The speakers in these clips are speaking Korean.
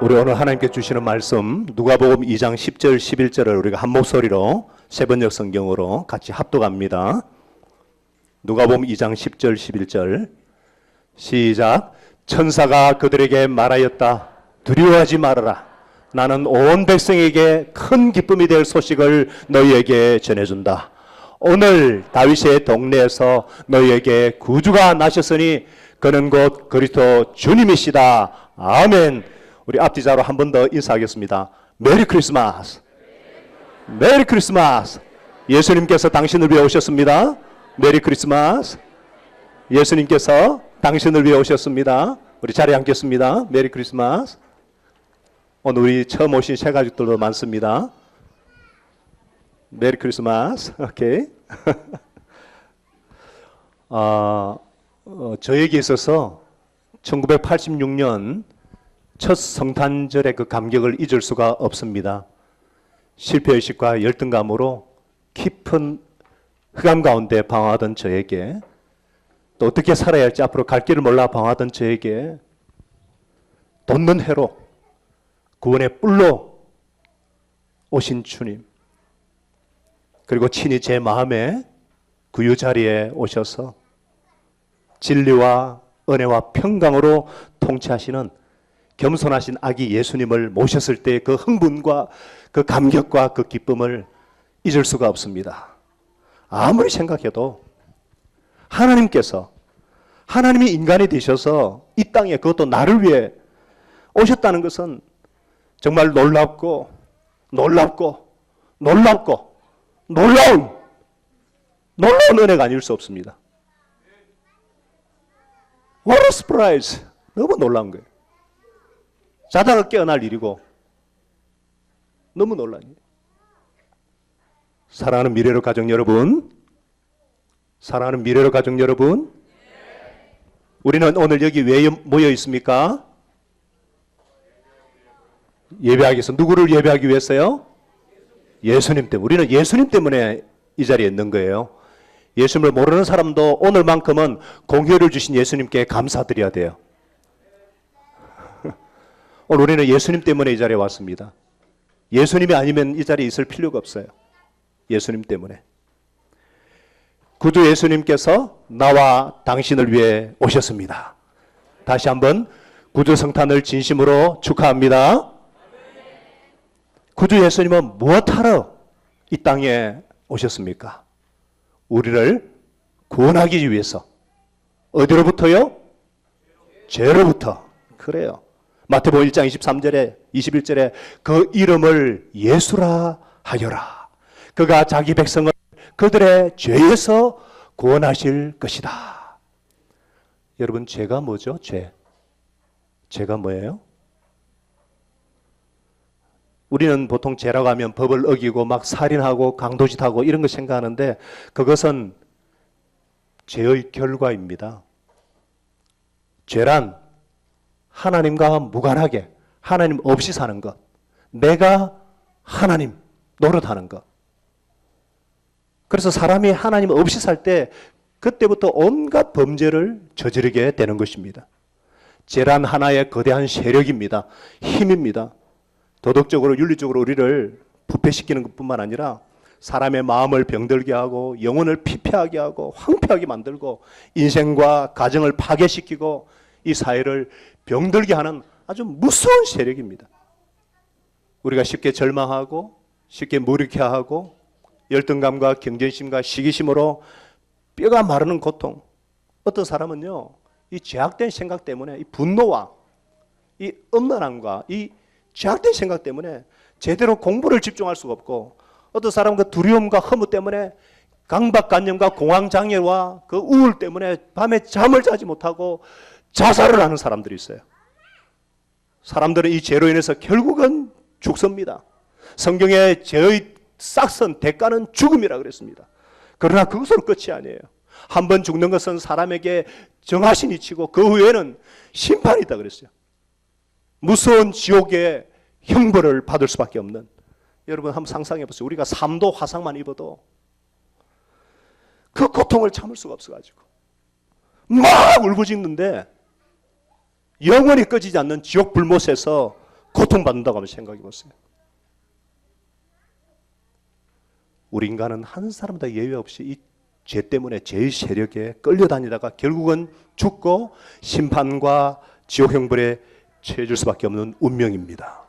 우리 오늘 하나님께 주시는 말씀 누가복음 2장 10절 11절을 우리가 한 목소리로 세번역 성경으로 같이 합독합니다. 누가복음 2장 10절 11절 시작. 천사가 그들에게 말하였다. 두려워하지 말아라. 나는 온 백성에게 큰 기쁨이 될 소식을 너희에게 전해준다. 오늘 다윗의 동네에서 너희에게 구주가 나셨으니 그는 곧 그리스도 주님이시다. 아멘. 우리 앞뒤자로 한 번 더 인사하겠습니다. 메리 크리스마스. 메리 크리스마스. 예수님께서 당신을 위해 오셨습니다. 메리 크리스마스. 예수님께서 당신을 위해 오셨습니다. 우리 자리에 앉겠습니다. 메리 크리스마스. 오늘 우리 처음 오신 새 가족들도 많습니다. 메리 크리스마스. 오케이. 저에게 있어서 1986년 첫 성탄절의 그 감격을 잊을 수가 없습니다. 실패의식과 열등감으로 깊은 흑암 가운데 방황하던 저에게, 또 어떻게 살아야 할지 앞으로 갈 길을 몰라 방황하던 저에게 돋는 해로 구원의 뿔로 오신 주님, 그리고 친히 제 마음의 구유 자리에 오셔서 진리와 은혜와 평강으로 통치하시는 겸손하신 아기 예수님을 모셨을 때 그 흥분과 그 감격과 그 기쁨을 잊을 수가 없습니다. 아무리 생각해도 하나님이 인간이 되셔서 이 땅에, 그것도 나를 위해 오셨다는 것은 정말 놀라운 은혜가 아닐 수 없습니다. What a surprise! 너무 놀라운 거예요. 자다가 깨어날 일이고 너무 놀라요. 사랑하는 미래로 가족 여러분, 우리는 오늘 여기 왜 모여 있습니까? 예배하기 위해서. 누구를 예배하기 위해서요? 예수님 때문에. 우리는 예수님 때문에 이 자리에 있는 거예요. 예수님을 모르는 사람도 오늘만큼은 공효를 주신 예수님께 감사드려야 돼요. 오늘 우리는 예수님 때문에 이 자리에 왔습니다. 예수님이 아니면 이 자리에 있을 필요가 없어요. 예수님 때문에. 구주 예수님께서 나와 당신을 위해 오셨습니다. 다시 한번 구주 성탄을 진심으로 축하합니다. 구주 예수님은 무엇하러 이 땅에 오셨습니까? 우리를 구원하기 위해서. 어디로부터요? 죄로부터. 그래요. 마태복음 1장 23절에 21절에 그 이름을 예수라 하여라. 그가 자기 백성을 그들의 죄에서 구원하실 것이다. 여러분, 죄가 뭐죠? 죄가 뭐예요? 우리는 보통 죄라고 하면 법을 어기고 막 살인하고 강도짓하고 이런 거 생각하는데 그것은 죄의 결과입니다. 죄란 하나님과 무관하게 하나님 없이 사는 것, 내가 하나님 노릇하는 것. 그래서 사람이 하나님 없이 살 때 그때부터 온갖 범죄를 저지르게 되는 것입니다. 죄란 하나의 거대한 세력입니다. 힘입니다. 도덕적으로 윤리적으로 우리를 부패시키는 것뿐만 아니라 사람의 마음을 병들게 하고 영혼을 피폐하게 하고 황폐하게 만들고 인생과 가정을 파괴시키고 이 사회를 병들게 하는 아주 무서운 세력입니다. 우리가 쉽게 절망하고 쉽게 무력해하고 열등감과 경쟁심과 시기심으로 뼈가 마르는 고통. 어떤 사람은요, 이 죄악된 생각 때문에 이 분노와 이 음란함과 이 죄악된 생각 때문에 제대로 공부를 집중할 수가 없고, 어떤 사람은 그 두려움과 허무 때문에 강박관념과 공황장애와 그 우울 때문에 밤에 잠을 자지 못하고 자살을 하는 사람들이 있어요. 사람들은 이 죄로 인해서 결국은 죽습니다. 성경에 죄의 싹선 대가는 죽음이라 그랬습니다. 그러나 그것으로 끝이 아니에요. 한 번 죽는 것은 사람에게 정하신 이치고 그 후에는 심판이 있다 그랬어요. 무서운 지옥의 형벌을 받을 수밖에 없는. 여러분 한번 상상해 보세요. 우리가 3도 화상만 입어도 그 고통을 참을 수가 없어가지고 막 울부짖는데 영원히 꺼지지 않는 지옥 불못에서 고통받는다고 한번 생각해 보세요. 우리 인간은 한 사람도 예외 없이 이 죄 때문에 죄의 세력에 끌려다니다가 결국은 죽고 심판과 지옥 형벌에 처해질 수밖에 없는 운명입니다.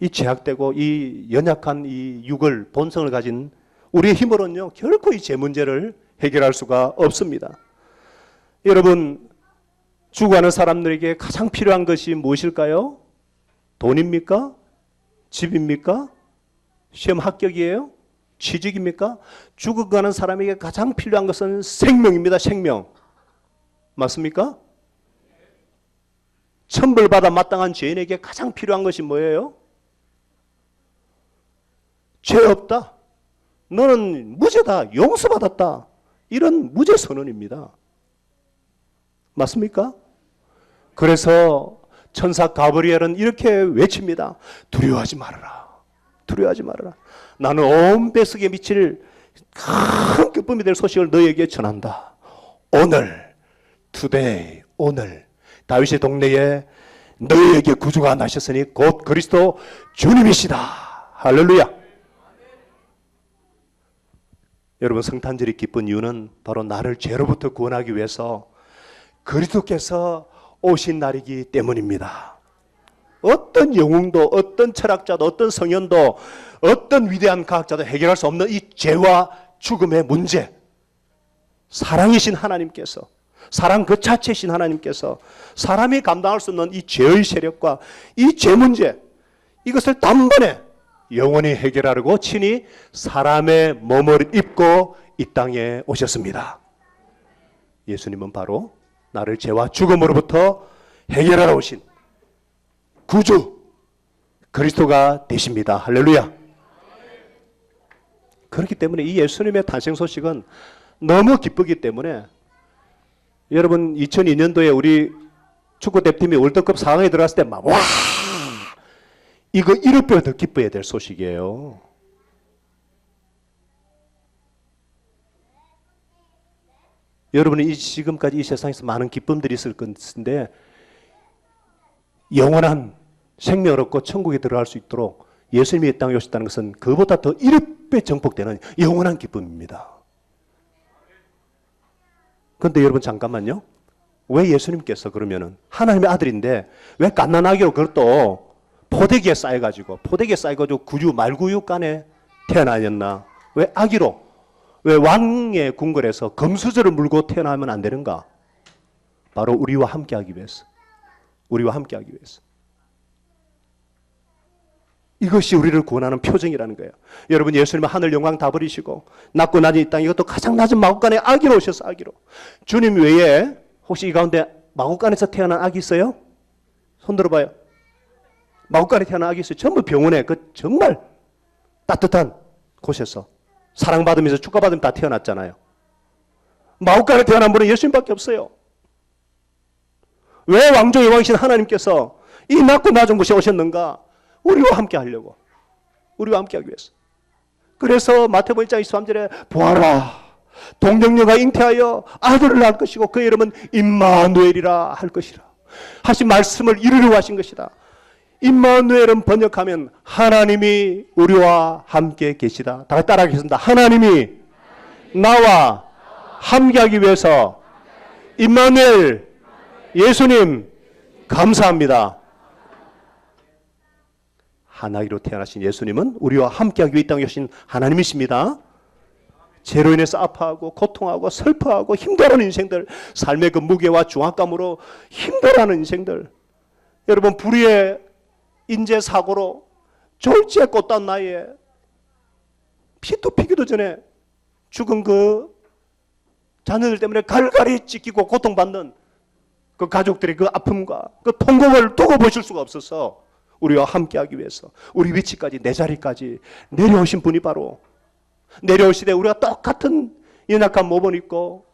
이 죄악되고 이 연약한 이 육을 본성을 가진 우리의 힘으로는요 결코 이 죄 문제를 해결할 수가 없습니다. 여러분, 죽어가는 사람들에게 가장 필요한 것이 무엇일까요? 돈입니까? 집입니까? 시험 합격이에요? 취직입니까? 죽어가는 사람에게 가장 필요한 것은 생명입니다. 생명. 맞습니까? 천벌받아 마땅한 죄인에게 가장 필요한 것이 뭐예요? 죄 없다. 너는 무죄다. 용서받았다. 이런 무죄 선언입니다. 맞습니까? 그래서 천사 가브리엘은 이렇게 외칩니다. 두려워하지 말아라. 두려워하지 말아라. 나는 온 뱃속에 미칠 큰 기쁨이 될 소식을 너에게 전한다. 오늘, today, 오늘 다윗의 동네에 너희에게 구주가 나셨으니 곧 그리스도 주님이시다. 할렐루야. 여러분, 성탄절이 기쁜 이유는 바로 나를 죄로부터 구원하기 위해서 그리스도께서 오신 날이기 때문입니다. 어떤 영웅도, 어떤 철학자도, 어떤 성현도, 어떤 위대한 과학자도 해결할 수 없는 이 죄와 죽음의 문제, 사랑이신 하나님께서, 사랑 그 자체이신 하나님께서 사람이 감당할 수 없는 이 죄의 세력과 이 죄 문제, 이것을 단번에 영원히 해결하려고 친히 사람의 몸을 입고 이 땅에 오셨습니다. 예수님은 바로 나를 죄와 죽음으로부터 해결하러 오신 구주 그리스도가 되십니다. 할렐루야. 그렇기 때문에 이 예수님의 탄생 소식은 너무 기쁘기 때문에 여러분 2002년도에 우리 축구 대표팀이 월드컵 4강에 들어갔을 때 막 와! 이거 1억배가 더 기뻐야 될 소식이에요. 여러분은 지금까지 이 세상에서 많은 기쁨들이 있을 것인데 영원한 생명을 얻고 천국에 들어갈 수 있도록 예수님이 이 땅에 오셨다는 것은 그보다 더 1배 정복되는 영원한 기쁨입니다. 그런데 여러분 잠깐만요. 왜 예수님께서 그러면은 하나님의 아들인데 왜 갓난아기로 그것도 포대기에 쌓여가지고 구주 말구육간에 태어나셨나? 왜 아기로? 왜 왕의 궁궐에서 금수저를 물고 태어나면 안 되는가? 바로 우리와 함께하기 위해서. 우리와 함께하기 위해서. 이것이 우리를 구원하는 표정이라는 거예요. 여러분, 예수님은 하늘 영광 다 버리시고 낮고 낮은 이 땅, 이것도 가장 낮은 마구간에 아기로 오셔서 아기로. 주님 외에 혹시 이 가운데 마구간에서 태어난 아기 있어요? 손 들어봐요. 마구간에 태어난 아기 있어요. 전부 병원에 그 정말 따뜻한 곳에서 사랑받으면서 축하받으면서 다 태어났잖아요. 마구간에 태어난 분은 예수님밖에 없어요. 왜 왕중의 왕이신 하나님께서 이 낮고 낮은 곳에 오셨는가? 우리와 함께 하려고. 우리와 함께 하기 위해서. 그래서 마태복음 1장 23절에 보아라, 동정녀가 잉태하여 아들을 낳을 것이고 그 이름은 임마누엘이라 할 것이라 하신 말씀을 이루려고 하신 것이다. 임마누엘은 번역하면 하나님이 우리와 함께 계시다. 다 같이 따라하겠습니다. 하나님이 나와 함께하기 위해서 임마누엘 예수님 감사합니다. 하나이로 태어나신 예수님은 우리와 함께하기 위해 이 땅에 오신 하나님이십니다. 죄로 인해서 아파하고 고통하고 슬퍼하고 힘들어하는 인생들, 삶의 그 무게와 중압감으로 힘들어하는 인생들, 여러분 불의의 인재사고로 졸지에 꽃단 나이에 피도 피기도 전에 죽은 그 자녀들 때문에 갈갈이 찢기고 고통받는 그 가족들의 그 아픔과 그 통곡을 두고 보실 수가 없어서 우리와 함께하기 위해서 우리 위치까지 내 자리까지 내려오신 분이 바로 내려오시되 우리가 똑같은 연약한 몸을 입고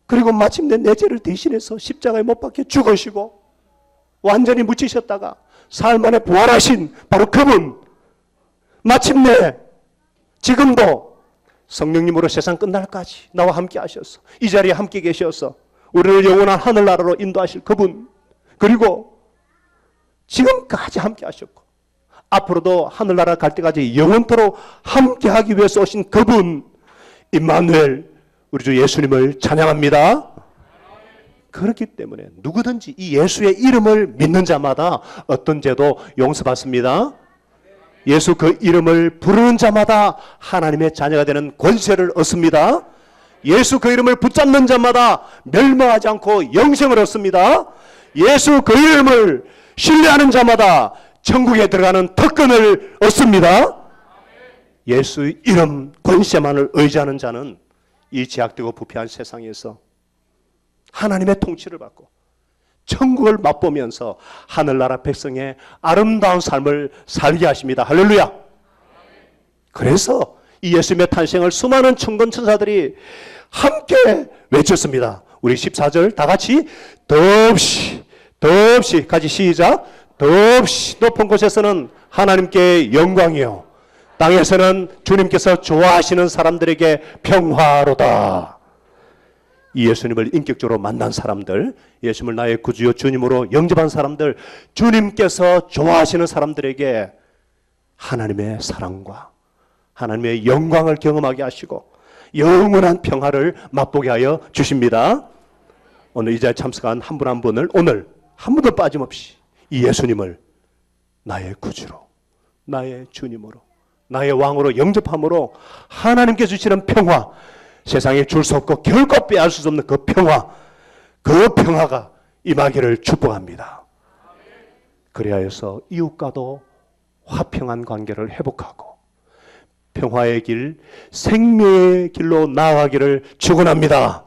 그리고 마침내 내 죄를 대신해서 십자가에 못 박혀 죽으시고 완전히 묻히셨다가 사흘 만에 부활하신 바로 그분, 마침내 지금도 성령님으로 세상 끝날까지 나와 함께 하셔서 이 자리에 함께 계셔서 우리를 영원한 하늘나라로 인도하실 그분, 그리고 지금까지 함께 하셨고 앞으로도 하늘나라 갈 때까지 영원토록 함께 하기 위해서 오신 그분 임마누엘 우리 주 예수님을 찬양합니다. 그렇기 때문에 누구든지 이 예수의 이름을 믿는 자마다 어떤 죄도 용서받습니다. 예수 그 이름을 부르는 자마다 하나님의 자녀가 되는 권세를 얻습니다. 예수 그 이름을 붙잡는 자마다 멸망하지 않고 영생을 얻습니다. 예수 그 이름을 신뢰하는 자마다 천국에 들어가는 특권을 얻습니다. 예수 이름 권세만을 의지하는 자는 이 제약되고 부패한 세상에서 하나님의 통치를 받고 천국을 맛보면서 하늘나라 백성의 아름다운 삶을 살게 하십니다. 할렐루야. 그래서 이 예수님의 탄생을 수많은 천군 천사들이 함께 외쳤습니다. 우리 14절 다 같이 덥시 같이 시작. 덥시 높은 곳에서는 하나님께 영광이요 땅에서는 주님께서 좋아하시는 사람들에게 평화로다. 이 예수님을 인격적으로 만난 사람들, 예수님을 나의 구주요 주님으로 영접한 사람들, 주님께서 좋아하시는 사람들에게 하나님의 사랑과 하나님의 영광을 경험하게 하시고 영원한 평화를 맛보게 하여 주십니다. 오늘 이 자리에 참석한 한 분 한 분을 오늘 한 분도 빠짐없이 이 예수님을 나의 구주로, 나의 주님으로, 나의 왕으로 영접함으로 하나님께 주시는 평화, 세상에 줄 수 없고 결코 빼앗을 수 없는 그 평화가 임하기를 축복합니다. 그리하여서 이웃과도 화평한 관계를 회복하고 평화의 길, 생명의 길로 나아가기를 축원합니다.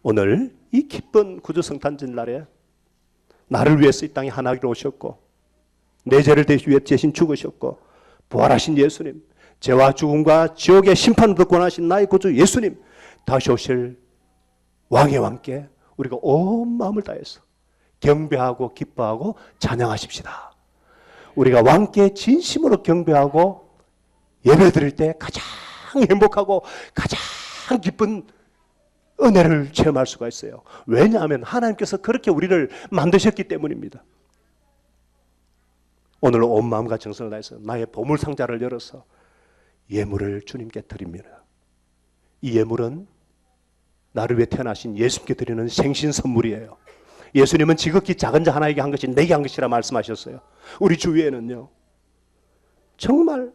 오늘 이 기쁜 구주성탄절 날에 나를 위해서 이 땅에 하나님으로 오셨고 내 죄를 위해 대신 죽으셨고 부활하신 예수님, 죄와 죽음과 지옥의 심판을 권하신 나의 구주 예수님, 다시 오실 왕의 왕께 우리가 온 마음을 다해서 경배하고 기뻐하고 찬양하십시다. 우리가 왕께 진심으로 경배하고 예배 드릴 때 가장 행복하고 가장 기쁜 은혜를 체험할 수가 있어요. 왜냐하면 하나님께서 그렇게 우리를 만드셨기 때문입니다. 오늘 온 마음과 정성을 다해서 나의 보물상자를 열어서 예물을 주님께 드립니다. 이 예물은 나를 위해 태어나신 예수님께 드리는 생신 선물이에요. 예수님은 지극히 작은 자 하나에게 한 것이 내게 한 것이라 말씀하셨어요. 우리 주위에는요, 정말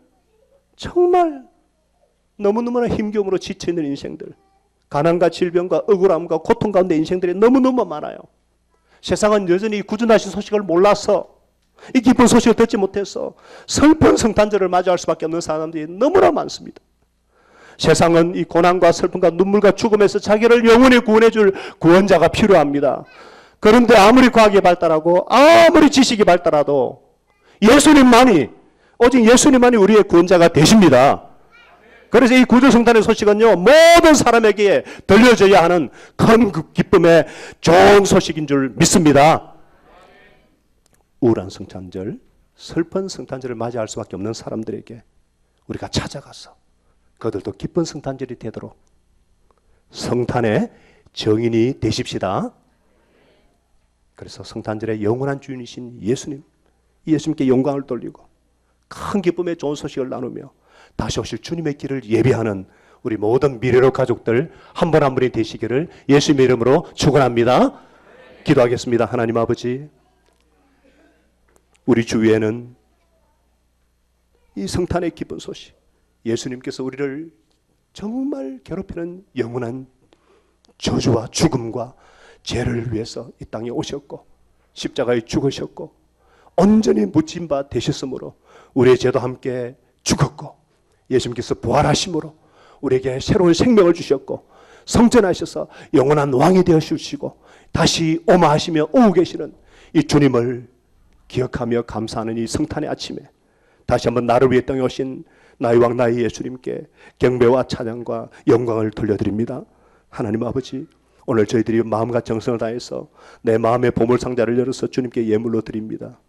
너무너무나 힘겨움으로 지쳐있는 인생들, 가난과 질병과 억울함과 고통 가운데 인생들이 너무너무 많아요. 세상은 여전히 구준하신 소식을 몰라서 이 기쁜 소식을 듣지 못해서 슬픈 성탄절을 맞이할 수밖에 없는 사람들이 너무나 많습니다. 세상은 이 고난과 슬픔과 눈물과 죽음에서 자기를 영원히 구원해 줄 구원자가 필요합니다. 그런데 아무리 과학이 발달하고 아무리 지식이 발달해도 오직 예수님만이 우리의 구원자가 되십니다. 그래서 이 구주성탄의 소식은요, 모든 사람에게 들려져야 하는 큰 기쁨의 좋은 소식인 줄 믿습니다. 우울한 성탄절, 슬픈 성탄절을 맞이할 수밖에 없는 사람들에게 우리가 찾아가서 그들도 기쁜 성탄절이 되도록 성탄의 정인이 되십시다. 그래서 성탄절의 영원한 주인이신 예수님, 이 예수님께 영광을 돌리고 큰 기쁨의 좋은 소식을 나누며 다시 오실 주님의 길을 예비하는 우리 모든 미래로 가족들 한 분 한 분이 되시기를 예수님의 이름으로 축원합니다. 기도하겠습니다. 하나님 아버지, 우리 주위에는 이 성탄의 기쁜 소식, 예수님께서 우리를 정말 괴롭히는 영원한 저주와 죽음과 죄를 위해서 이 땅에 오셨고 십자가에 죽으셨고 온전히 묻힌 바 되셨으므로 우리의 죄도 함께 죽었고 예수님께서 부활하심으로 우리에게 새로운 생명을 주셨고 성전하셔서 영원한 왕이 되어 주시고 다시 오마하시며 오고 계시는 이 주님을 기억하며 감사하는 이 성탄의 아침에 다시 한번 나를 위해 땅에 오신 나의 왕 나의 예수님께 경배와 찬양과 영광을 돌려드립니다. 하나님 아버지, 오늘 저희들이 마음과 정성을 다해서 내 마음의 보물상자를 열어서 주님께 예물로 드립니다.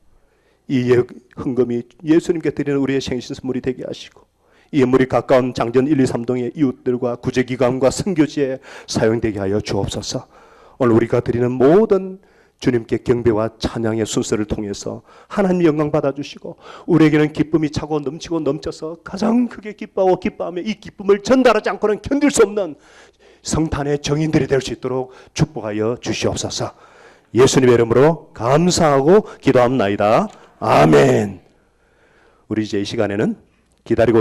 이 헌금이 예수님께 드리는 우리의 생신 선물이 되게 하시고 이 예물이 가까운 장전 1, 2, 3동의 이웃들과 구제기관과 선교지에 사용되게 하여 주옵소서. 오늘 우리가 드리는 모든 주님께 경배와 찬양의 순서를 통해서 하나님 영광 받아주시고 우리에게는 기쁨이 차고 넘치고 넘쳐서 가장 크게 기뻐하고 기뻐하며 이 기쁨을 전달하지 않고는 견딜 수 없는 성탄의 정인들이 될 수 있도록 축복하여 주시옵소서. 예수님의 이름으로 감사하고 기도합나이다. 아멘. 우리 이제 이 시간에는 기다리고